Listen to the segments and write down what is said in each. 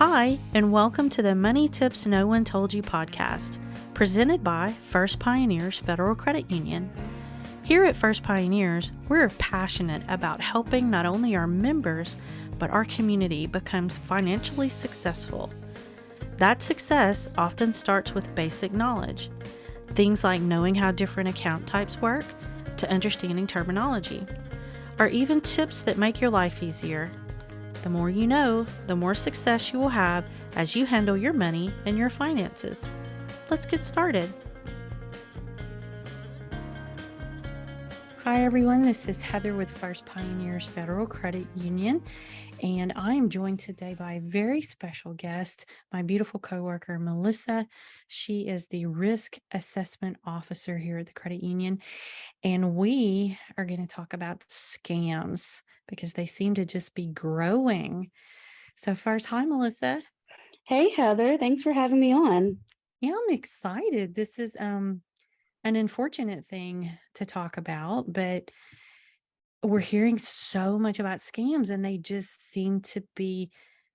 Hi, and welcome to the Money Tips No One Told You podcast, presented by First Pioneers Federal Credit Union. Here at First Pioneers, we're passionate about helping not only our members, but our community become financially successful. That success often starts with basic knowledge, things like knowing how different account types work, to understanding terminology, or even tips that make your life easier. The more you know, the more success you will have as you handle your money and your finances. Let's get started. Hi everyone, this is Heather with First Pioneers Federal Credit Union, and I am joined today by a very special guest, my beautiful coworker, Melissa. She is the Risk Assessment Officer here at the Credit Union, and we are going to talk about scams because they seem to just be growing. So first, hi, Melissa. Hey, Heather. Thanks for having me on. Yeah, I'm excited. This is an unfortunate thing to talk about, but we're hearing so much about scams and they just seem to be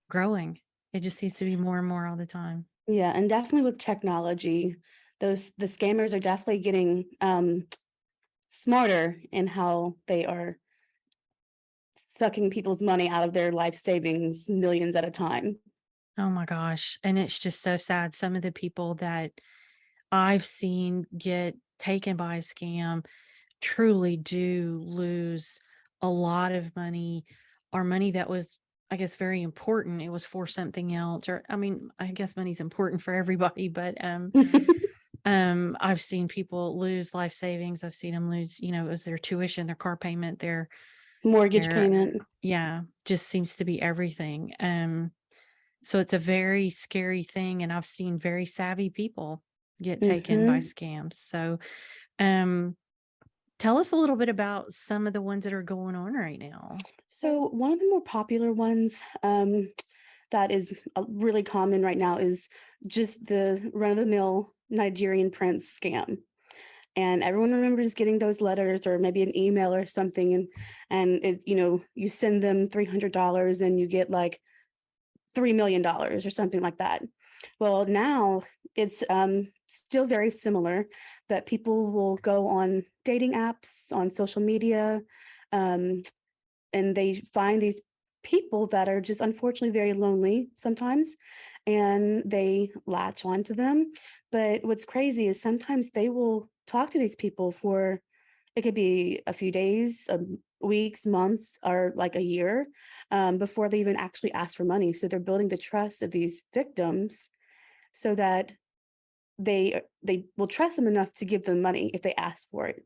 growing. It just seems to be more and more all the time. Yeah, and definitely with technology, the scammers are definitely getting smarter in how they are sucking people's money out of their life savings, millions at a time. Oh my gosh. And it's just so sad. Some of the people that I've seen get taken by a scam truly do lose a lot of money, or money that was, I guess, very important. It was for something else. Or I mean, I guess money's important for everybody, but I've seen people lose life savings. I've seen them lose, it was their tuition, their car payment, Mortgage their payment. yeah, just seems to be everything. So it's a very scary thing, and I've seen very savvy people get taken by hmm scams. So, um, tell us a little bit about some of the ones that are going on right now. So one of the more popular ones that is really common right now is just the run-of-the-mill Nigerian prince scam. And everyone remembers getting those letters or maybe an email or something, and you send them $300 and you get like $3 million or something like that. Well, now it's still very similar, but people will go on dating apps, on social media, um, and they find these people that are just unfortunately very lonely sometimes, and they latch onto them. But what's crazy is sometimes they will talk to these people for, it could be a few days, weeks, months, or like a year, before they even actually ask for money. So they're building the trust of these victims so that they will trust them enough to give them money if they ask for it.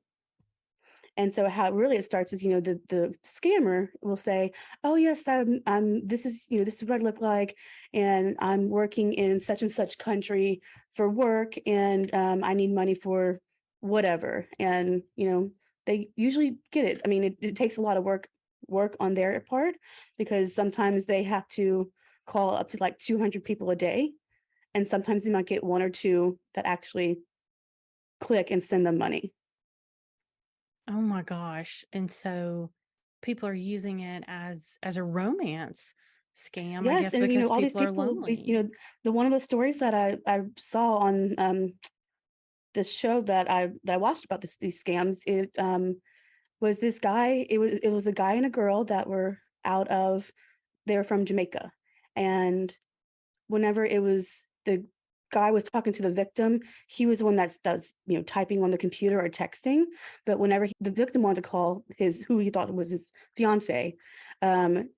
And so how it starts is, the scammer will say, "Oh yes, this is what I look like, and I'm working in such and such country for work, and I need money for whatever." And they usually get it. I mean, it takes a lot of work on their part, because sometimes they have to call up to like 200 people a day, and sometimes they might get one or two that actually click and send them money. Oh my gosh. And so people are using it as a romance scam, I Yes, guess, and because all these people are people, lonely. the one of the stories that I saw on this show that I watched about these scams, it was this guy, it was a guy and a girl that were out of, they were from Jamaica. And whenever it was the guy was talking to the victim, he was the one that's typing on the computer or texting. But whenever the victim wanted to call his, who he thought was his fiance, um,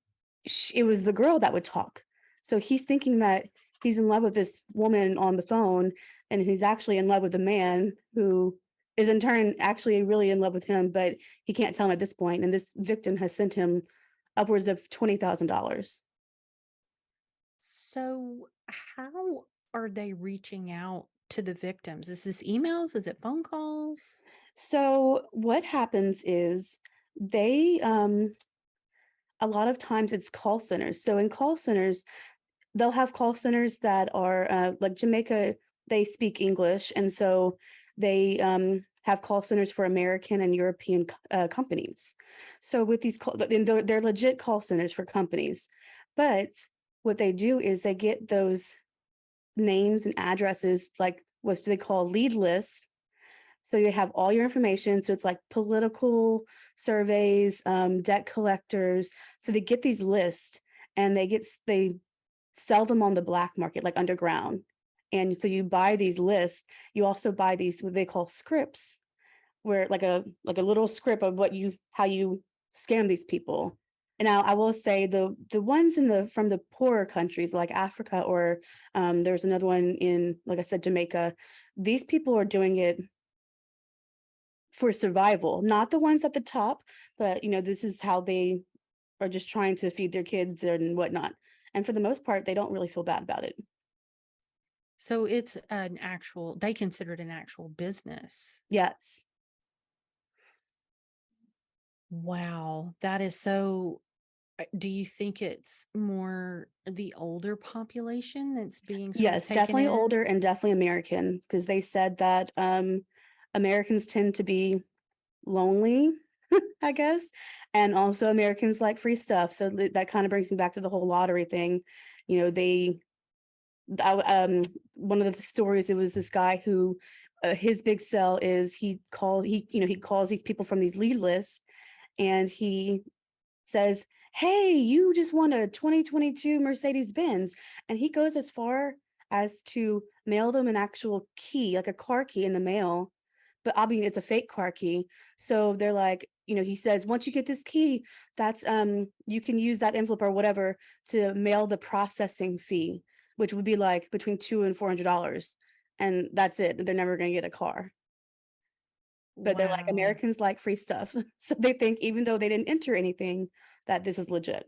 it was the girl that would talk. So he's thinking that he's in love with this woman on the phone, and he's actually in love with a man who is in turn actually really in love with him, but he can't tell him at this point. And this victim has sent him upwards of $20,000. So how are they reaching out to the victims? Is this emails? Is it phone calls? So what happens is they a lot of times it's call centers. So in call centers, they'll have call centers that are like Jamaica, they speak English. And so they have call centers for American and European companies. So with these, and they're legit call centers for companies. But what they do is they get those names and addresses, like what they call lead lists. So you have all your information. So it's like political surveys, debt collectors. So they get these lists and they sell them on the black market, like underground. And so you buy these lists. You also buy these what they call scripts, where like a little script of how you scam these people. And now I will say the ones from the poorer countries like Africa or there's another one in, like I said, Jamaica. These people are doing it for survival, not the ones at the top, but this is how they are just trying to feed their kids and whatnot. And for the most part, they don't really feel bad about it. So it's they consider it an actual business. Yes. Wow, that is so. Do you think it's more the older population that's being sort of Yes, taken definitely in? older and definitely American, because they said that Americans tend to be lonely, I guess, and also Americans like free stuff. So that kind of brings me back to the whole lottery thing. You know, they one of the stories, it was this guy who his big sell is he calls these people from these lead lists, and he says, "Hey, you just won a 2022 Mercedes Benz," and he goes as far as to mail them an actual key, like a car key in the mail. But I mean, it's a fake car key. So they're like, he says, once you get this key, that's you can use that envelope or whatever to mail the processing fee, which would be like between $200 and $400. And that's it. They're never gonna get a car. But they're like, Wow. Americans like free stuff. So they think even though they didn't enter anything, that this is legit.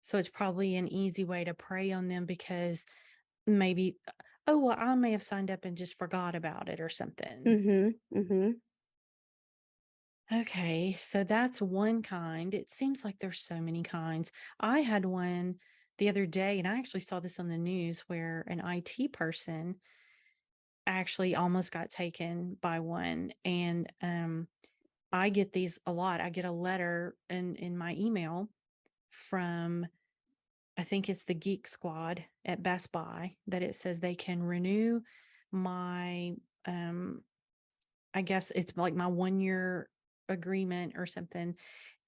So it's probably an easy way to prey on them because maybe, oh, well, I may have signed up and just forgot about it or something. Mm-hmm. Mm-hmm. Okay, so that's one kind. It seems like there's so many kinds. I had one the other day, and I actually saw this on the news where an IT person actually almost got taken by one. And I get these a lot. I get a letter in my email from, I think it's the Geek Squad at Best Buy, that it says they can renew my um I guess it's like my 1 year agreement or something,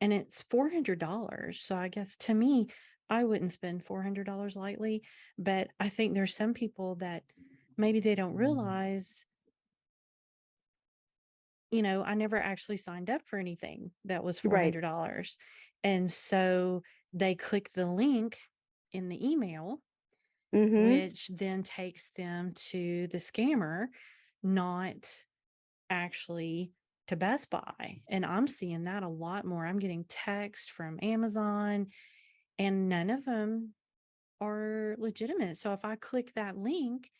and it's $400. So I guess to me, I wouldn't spend $400 lightly, but I think there's some people that maybe they don't realize, I never actually signed up for anything that was Right. $400. And so they click the link in the email, Mm-hmm. which then takes them to the scammer, not actually to Best Buy. And I'm seeing that a lot more. I'm getting text from Amazon, and none of them are legitimate. So if I click that link,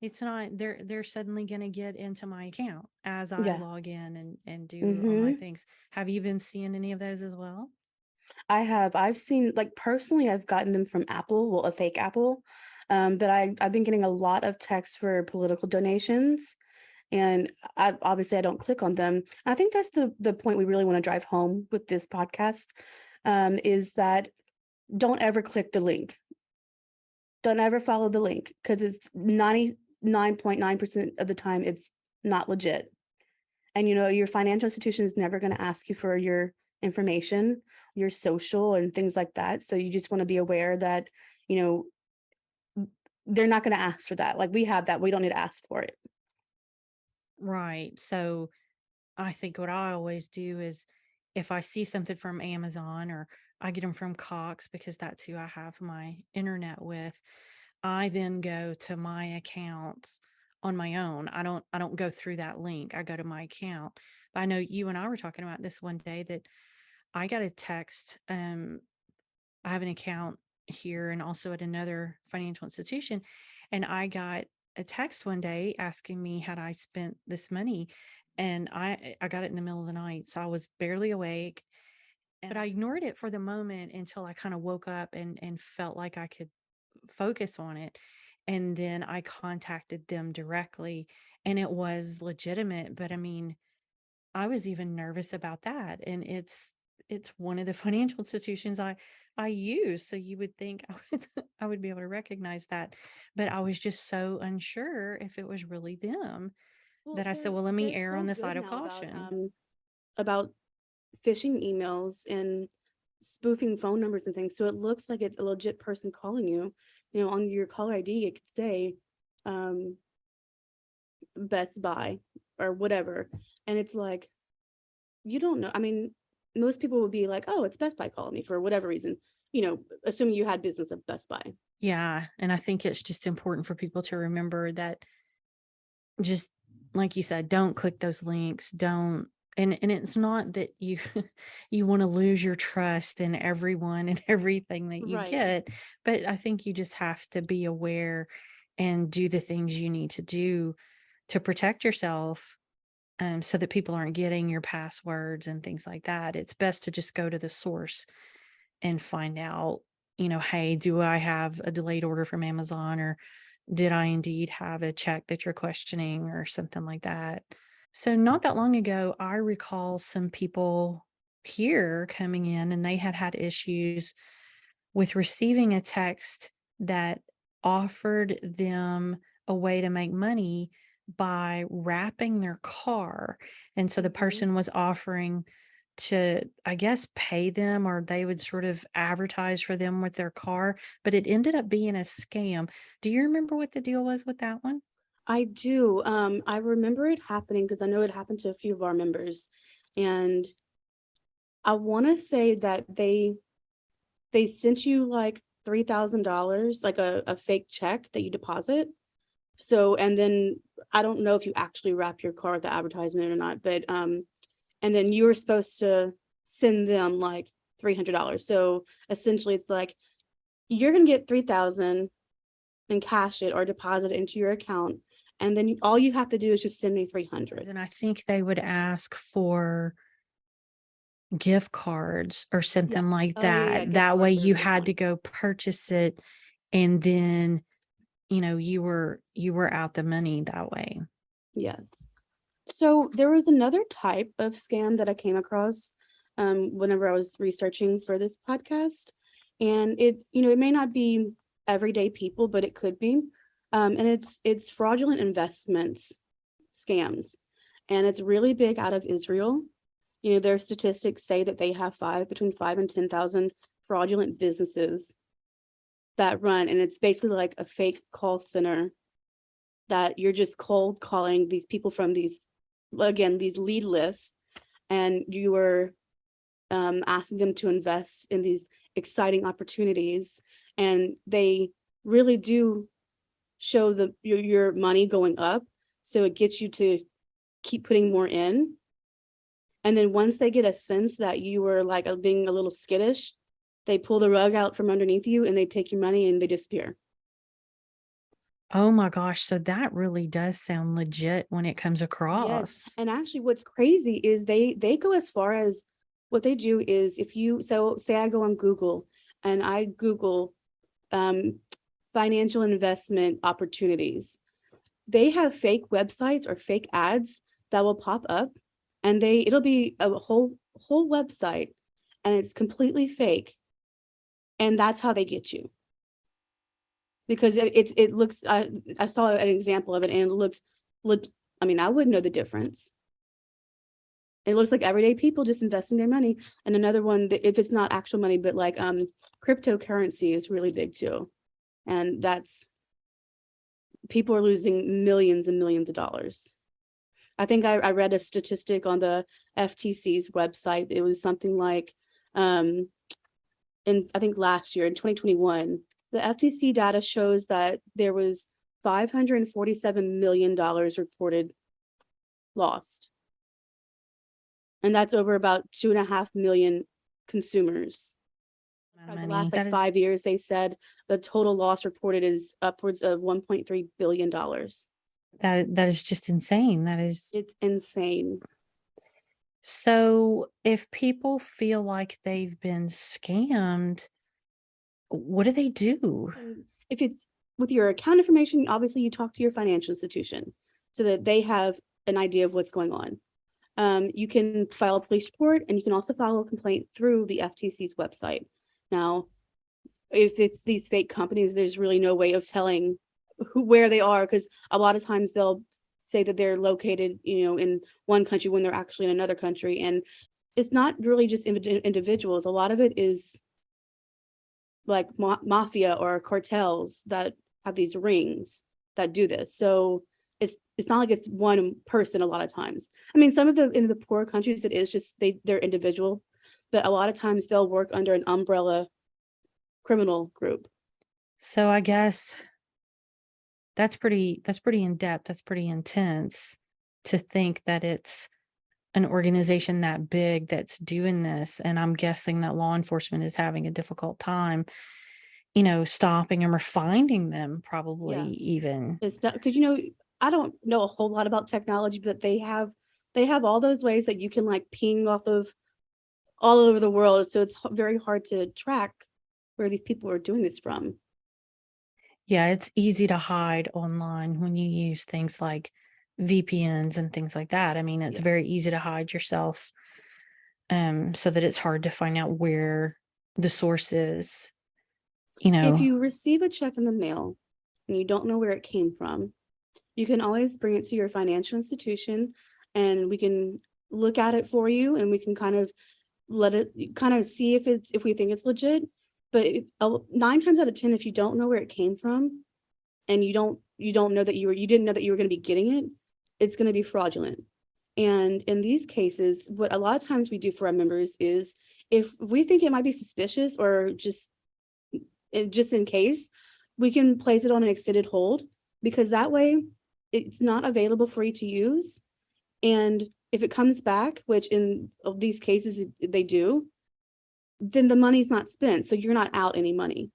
it's not, they're suddenly going to get into my account as I Yeah. log in and do all my Mm-hmm. things. Have you been seeing any of those as well? I've seen, like, personally, I've gotten them from Apple, well, a fake Apple. But I've been getting a lot of texts for political donations. And I don't click on them. I think that's the point we really want to drive home with this podcast, is that don't ever click the link. Don't ever follow the link, because it's 99.9% of the time it's not legit. And your financial institution is never going to ask you for your information, your social and things like that. So you just want to be aware that, you know, they're not going to ask for that. Like, we have that. We don't need to ask for it. Right. So I think what I always do is, if I see something from Amazon, or I get them from Cox because that's who I have my internet with, I then go to my account on my own. I don't go through that link. I go to my account. But I know you and I were talking about this one day, that I got a text. I have an account here and also at another financial institution, and I got a text one day asking me had I spent this money, and I got it in the middle of the night, so I was barely awake. But I ignored it for the moment until I kind of woke up and felt like I could focus on it. And then I contacted them directly, and it was legitimate. But I mean, I was even nervous about that. And it's one of the financial institutions I use. So you would think I would be able to recognize that. But I was just so unsure if it was really them Well, that I said, well, let me they're err so on the good side of now caution. about phishing emails and spoofing phone numbers and things. So it looks like it's a legit person calling you. You know, on your caller ID, it could say um, Best Buy or whatever. And it's like, you don't know. I mean, most people would be like, oh, it's Best Buy calling me for whatever reason, you know, assuming you had business at Best Buy. Yeah. And I think it's just important for people to remember that, just like you said, don't click those links. Don't. And it's not that you you want to lose your trust in everyone and everything that you Right. get, but I think you just have to be aware and do the things you need to do to protect yourself, so that people aren't getting your passwords and things like that. It's best to just go to the source and find out, hey, do I have a delayed order from Amazon, or did I indeed have a check that you're questioning or something like that? So, not that long ago, I recall some people here coming in and they had issues with receiving a text that offered them a way to make money by wrapping their car. And so the Mm-hmm. person was offering to, I guess, pay them, or they would sort of advertise for them with their car, but it ended up being a scam. Do you remember what the deal was with that one? I do. I remember it happening because I know it happened to a few of our members. And I want to say that they sent you like $3,000, like a fake check that you deposit. So, and then I don't know if you actually wrap your car with the advertisement or not, but and then you were supposed to send them like $300. So essentially it's like you're gonna get 3,000 and cash it or deposit it into your account. And then all you have to do is just send me 300. And I think they would ask for gift cards or Yeah. something like Oh yeah, yeah. that. Gift That way cards are a you big had to one. go purchase it, and then, you were out the money that way. Yes. So there was another type of scam that I came across whenever I was researching for this podcast. And it may not be everyday people, but it could be. And it's fraudulent investments scams. And it's really big out of Israel. You know, their statistics say that they have between 5 and 10,000 fraudulent businesses that run, and it's basically like a fake call center that you're just cold calling these people from these lead lists, and you are asking them to invest in these exciting opportunities, and they really do show your money going up, so it gets you to keep putting more in. And then once they get a sense that you were like being a little skittish, they pull the rug out from underneath you and they take your money and they disappear. Oh my gosh, so that really does sound legit when it comes Yes. across. And actually what's crazy is they go as far as, what they do is, if you, so say I go on Google and I Google um, financial investment opportunities, they have fake websites or fake ads that will pop up, and it'll be a whole website and it's completely fake. And that's how they get you. Because it looks, I saw an example of it and it looked, I mean, I wouldn't know the difference. It looks like everyday people just investing their money. And another one that, if it's not actual money, but like cryptocurrency is really big too. And that's, people are losing millions and millions of dollars. I think I read a statistic on the FTC's website. It was something like in, I think last year in 2021, the FTC data shows that there was $547 million reported lost. And that's over about 2.5 million consumers. The Money. last like 5 years, they said the total loss reported is upwards of $1.3 billion. That is just insane. That is. It's insane. So if people feel like they've been scammed, what do they do? And if it's with your account information, obviously you talk to your financial institution so that they have an idea of what's going on. you can file a police report, and you can also file a complaint through the FTC's website. Now, if it's these fake companies, there's really no way of telling where they are, because a lot of times they'll say that they're located, in one country when they're actually in another country. And it's not really just individuals. A lot of it is like mafia or cartels that have these rings that do this. So it's not like it's one person a lot of times. I mean, some of in the poor countries, it is just they're individual, but a lot of times they'll work under an umbrella criminal group. So I guess that's pretty in depth. That's pretty intense to think that it's an organization that big that's doing this. And I'm guessing that law enforcement is having a difficult time, stopping them or finding them, probably even. It's not because I don't know a whole lot about technology, but they have all those ways that you can like ping off of all over the world. So it's very hard to track where these people are doing this from. Yeah, it's easy to hide online when you use things like VPNs and things like that. I mean, it's very easy to hide yourself, so that it's hard to find out where the source is. If you receive a check in the mail and you don't know where it came from, you can always bring it to your financial institution, and we can look at it for you, and we can kind of see if we think it's legit. But 9 times out of 10, if you don't know where it came from, and you didn't know that you were going to be getting it, it's going to be fraudulent. And in these cases, what a lot of times we do for our members is, if we think it might be suspicious or just in case, we can place it on an extended hold, because that way it's not available for you to use. And if it comes back, which in these cases they do, then the money's not spent. So you're not out any money.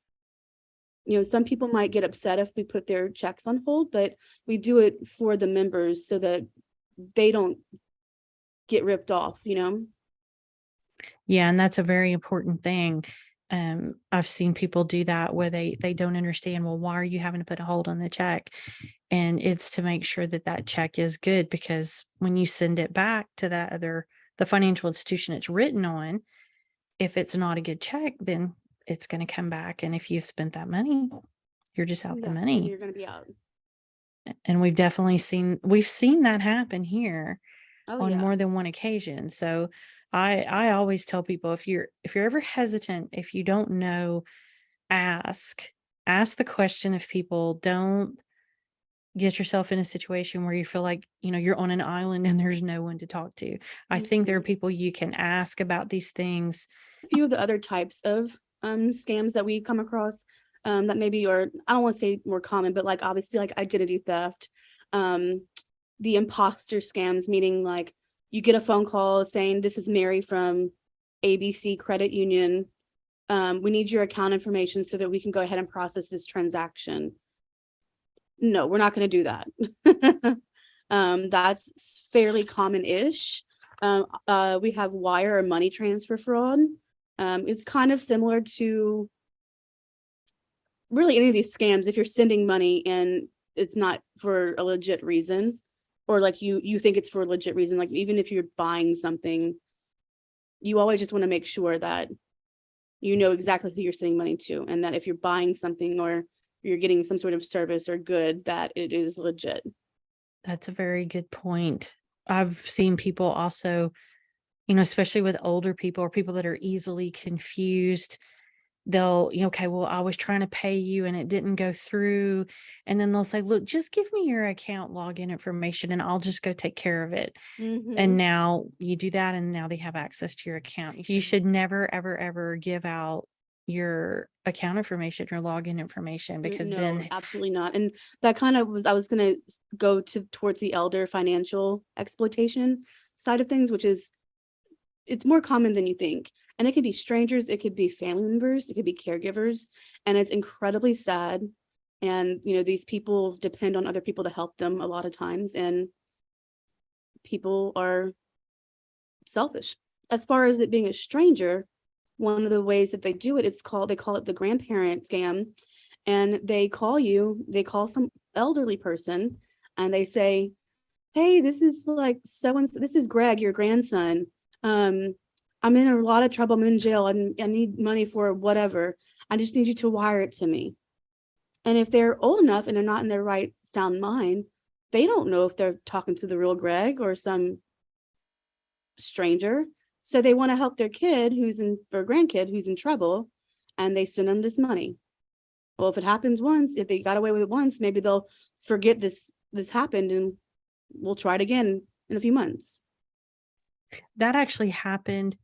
Some people might get upset if we put their checks on hold, but we do it for the members so that they don't get ripped off, Yeah, and that's a very important thing. I've seen people do that where they don't understand, well, why are you having to put a hold on the check? And it's to make sure that check is good, because when you send it back to the financial institution it's written on, if it's not a good check, then it's going to come back. And if you've spent that money, you're just out the money. You're going to be out. And we've seen that happen here on more than one occasion. So I always tell people, if you're ever hesitant, if you don't know, ask the question of people. Don't get yourself in a situation where you feel like, you're on an island and there's no one to talk to. I think there are people you can ask about these things. A few of the other types of scams that we come across, that maybe are, I don't want to say more common, but like obviously like identity theft, the imposter scams, meaning like you get a phone call saying, this is Mary from ABC Credit Union. We need your account information so that we can go ahead and process this transaction. No, we're not going to do that. That's fairly common-ish. We have wire or money transfer fraud. It's kind of similar to really any of these scams. If you're sending money and it's not for a legit reason, or like you think it's for a legit reason, like even if you're buying something, you always just want to make sure that you know exactly who you're sending money to, and that if you're buying something or you're getting some sort of service or good, that it is legit. That's a very good point. I've seen people also, especially with older people or people that are easily confused, they'll, okay, well, I was trying to pay you and it didn't go through. And then they'll say, look, just give me your account login information and I'll just go take care of it. And now you do that, and now they have access to your account. You should never, ever, ever give out your account information, your login information, because then absolutely not. And that kind of I was going to go towards the elder financial exploitation side of things, which is, it's more common than you think. And it could be strangers, it could be family members, it could be caregivers, and it's incredibly sad. And these people depend on other people to help them a lot of times, and people are selfish. As far as it being a stranger, one of the ways that they do it is they call it the grandparent scam. And they call some elderly person and they say, hey, this is like so and so, this is Greg, your grandson. I'm in a lot of trouble. I'm in jail and I need money for whatever. I just need you to wire it to me. And if they're old enough and they're not in their right sound mind, they don't know if they're talking to the real Greg or some stranger. So they want to help their kid or grandkid who's in trouble, and they send them this money. Well, if it happens once, if they got away with it once, maybe they'll forget this happened and we'll try it again in a few months. That actually happened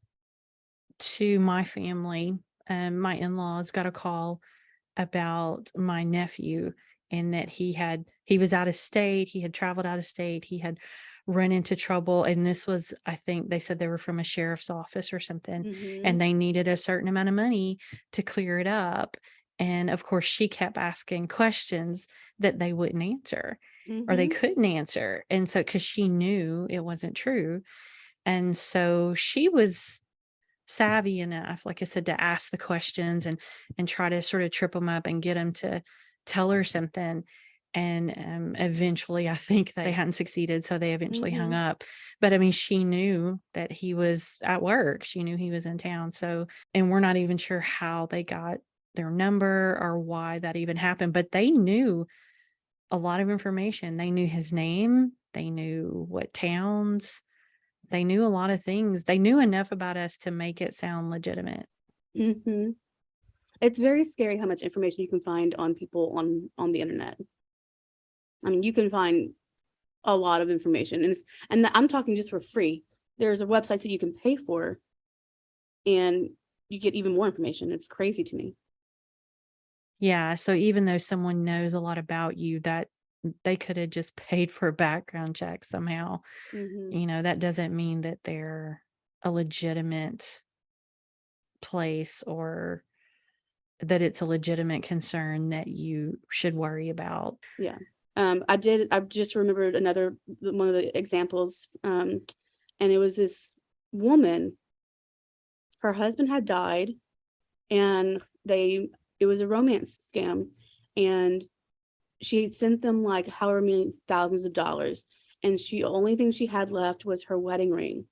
to my family. My in-laws got a call about my nephew, and that he was out of state. He had traveled out of state. He had run into trouble. And this was, I think they said they were from a sheriff's office or something, and they needed a certain amount of money to clear it up. And of course, she kept asking questions that they wouldn't answer or they couldn't answer. And so, because she knew it wasn't true. And so she was savvy enough, like I said, to ask the questions and try to sort of trip them up and get them to tell her something. And eventually, I think they hadn't succeeded, so they eventually hung up. But I mean, she knew that he was at work. She knew he was in town. So, and we're not even sure how they got their number or why that even happened, but they knew a lot of information. They knew his name. They knew what towns. They knew a lot of things. They knew enough about us to make it sound legitimate. It's very scary how much information you can find on people on the internet. I mean, you can find a lot of information, and I'm talking just for free. There's a website that you can pay for, and you get even more information. It's crazy to me. Yeah. So even though someone knows a lot about you, that they could have just paid for a background check somehow. That doesn't mean that they're a legitimate place or that it's a legitimate concern that you should worry about. Yeah. I just remembered one of the examples. And it was this woman, her husband had died, and it was a romance scam, and she sent them like however many thousands of dollars, and only thing she had left was her wedding ring,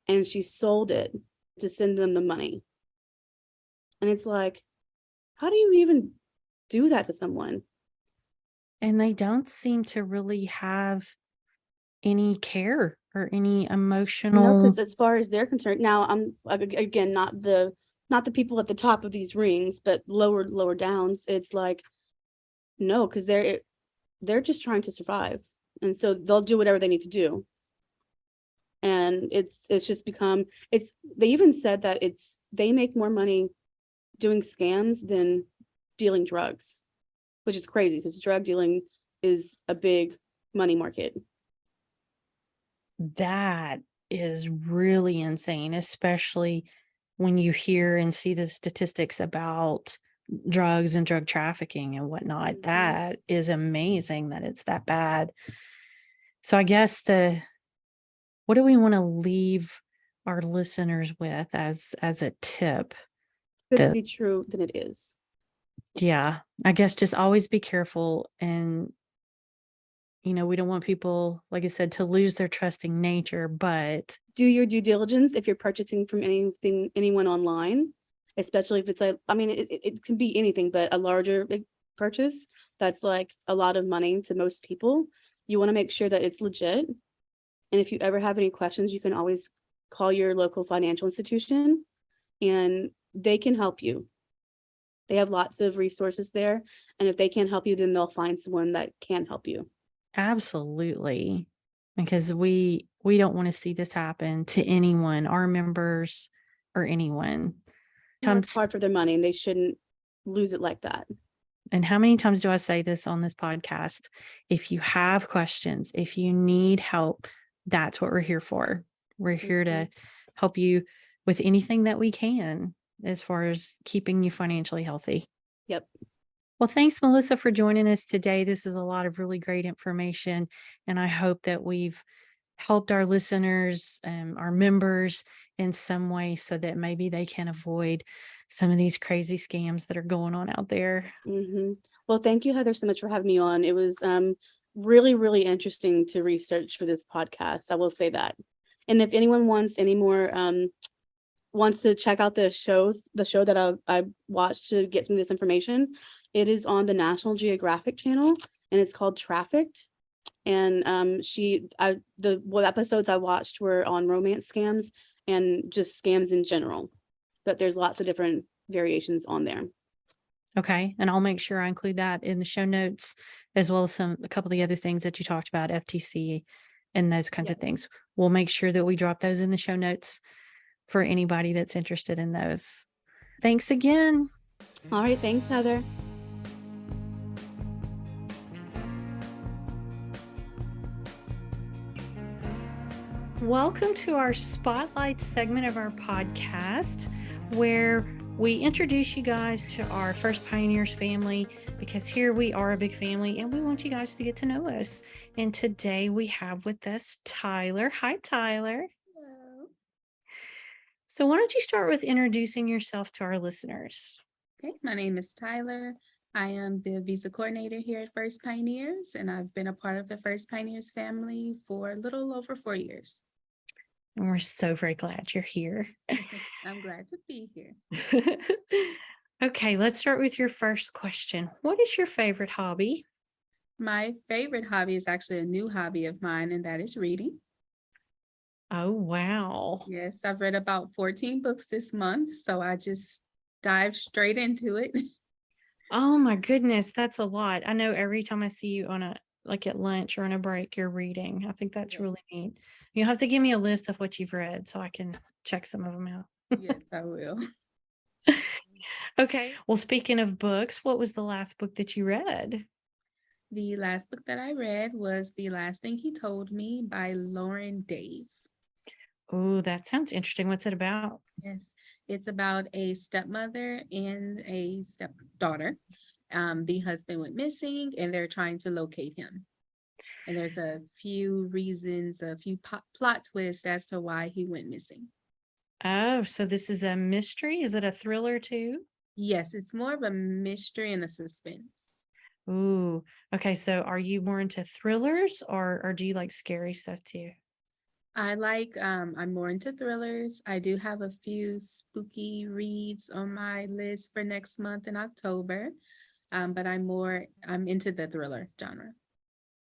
and she sold it to send them the money. And it's like, how do you even do that to someone? And they don't seem to really have any care or any emotional. Because as far as they're concerned, now I'm again not the people at the top of these rings, but lower downs. It's like, no, because they're just trying to survive, and so they'll do whatever they need to do. And it's just become they even said that they make more money doing scams than dealing drugs, which is crazy because drug dealing is a big money market. That is really insane, especially when you hear and see the statistics about drugs and drug trafficking and whatnot. That is amazing that it's that bad. So I guess what do we want to leave our listeners with as a tip? Good to be true than it is. Yeah, I guess just always be careful. And we don't want people, like I said, to lose their trusting nature, but do your due diligence if you're purchasing from anyone online, especially if it's it can be anything, but a larger big purchase that's like a lot of money to most people. You want to make sure that it's legit. And if you ever have any questions, you can always call your local financial institution and they can help you. They have lots of resources there. And if they can't help you, then they'll find someone that can help you. Absolutely. Because we don't want to see this happen to anyone, our members or anyone. It's hard for their money and they shouldn't lose it like that. And how many times do I say this on this podcast? If you have questions, if you need help, that's what we're here for. We're here to help you with anything that we can as far as keeping you financially healthy. Yep. Well, thanks, Melissa, for joining us today. This is a lot of really great information, and I hope that we've helped our listeners, our members in some way so that maybe they can avoid some of these crazy scams that are going on out there. Well, thank you, Heather, so much for having me on. It was really, really interesting to research for this podcast. I will say that. And if anyone wants any more, wants to check out the show that I watched to get some of this information, it is on the National Geographic channel, and it's called Trafficked. And the episodes I watched were on romance scams and just scams in general. But there's lots of different variations on there. Okay. And I'll make sure I include that in the show notes, as well as a couple of the other things that you talked about, FTC and those kinds of things. We'll make sure that we drop those in the show notes for anybody that's interested in those. Thanks again. All right. Thanks, Heather. Welcome to our Spotlight segment of our podcast, where we introduce you guys to our First Pioneers family, because here we are a big family and we want you guys to get to know us. And today we have with us Tyler. Hi, Tyler. Hello. So why don't you start with introducing yourself to our listeners? Okay, my name is Tyler. I am the visa coordinator here at First Pioneers, and I've been a part of the First Pioneers family for a little over 4 years. And we're so very glad you're here. I'm glad to be here. Okay, let's start with your first question. What is your favorite hobby? My favorite hobby is actually a new hobby of mine, and that is reading. Oh, wow. Yes, I've read about 14 books this month, so I just dived straight into it. Oh my goodness, that's a lot. I know every time I see you at lunch or on a break, you're reading. I think that's really neat. You'll have to give me a list of what you've read so I can check some of them out. Yes, I will. Okay. Well, speaking of books, what was the last book that you read? The last book that I read was The Last Thing He Told Me by Lauren Dave. Oh, that sounds interesting. What's it about? Yes, it's about a stepmother and a stepdaughter. The husband went missing and they're trying to locate him. And there's a few reasons, a few plot twists as to why he went missing. Oh, so this is a mystery? Is it a thriller too? Yes, it's more of a mystery and a suspense. Ooh, okay. So are you more into thrillers or do you like scary stuff too? I'm more into thrillers. I do have a few spooky reads on my list for next month in October. But I'm into the thriller genre.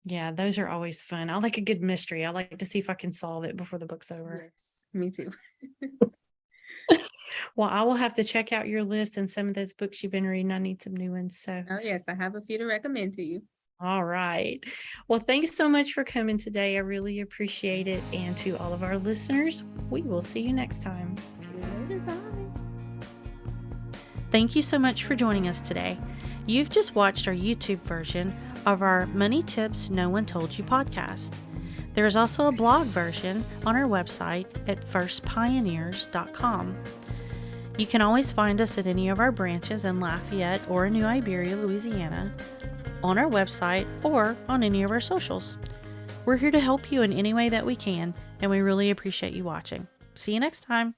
Yeah, those are always fun. I like a good mystery. I like to see if I can solve it before the book's over. Yes, me too. Well, I will have to check out your list and some of those books you've been reading. I need some new ones. So, Oh, yes, I have a few to recommend to you. all right. Well, thanks so much for coming today. I really appreciate it. And to all of our listeners, we will see you next time. See you later. Bye. Thank you so much for joining us today. You've just watched our YouTube version of our Money Tips No One Told You podcast. There is also a blog version on our website at firstpioneers.com. You can always find us at any of our branches in Lafayette or in New Iberia, Louisiana, on our website or on any of our socials. We're here to help you in any way that we can, and we really appreciate you watching. See you next time.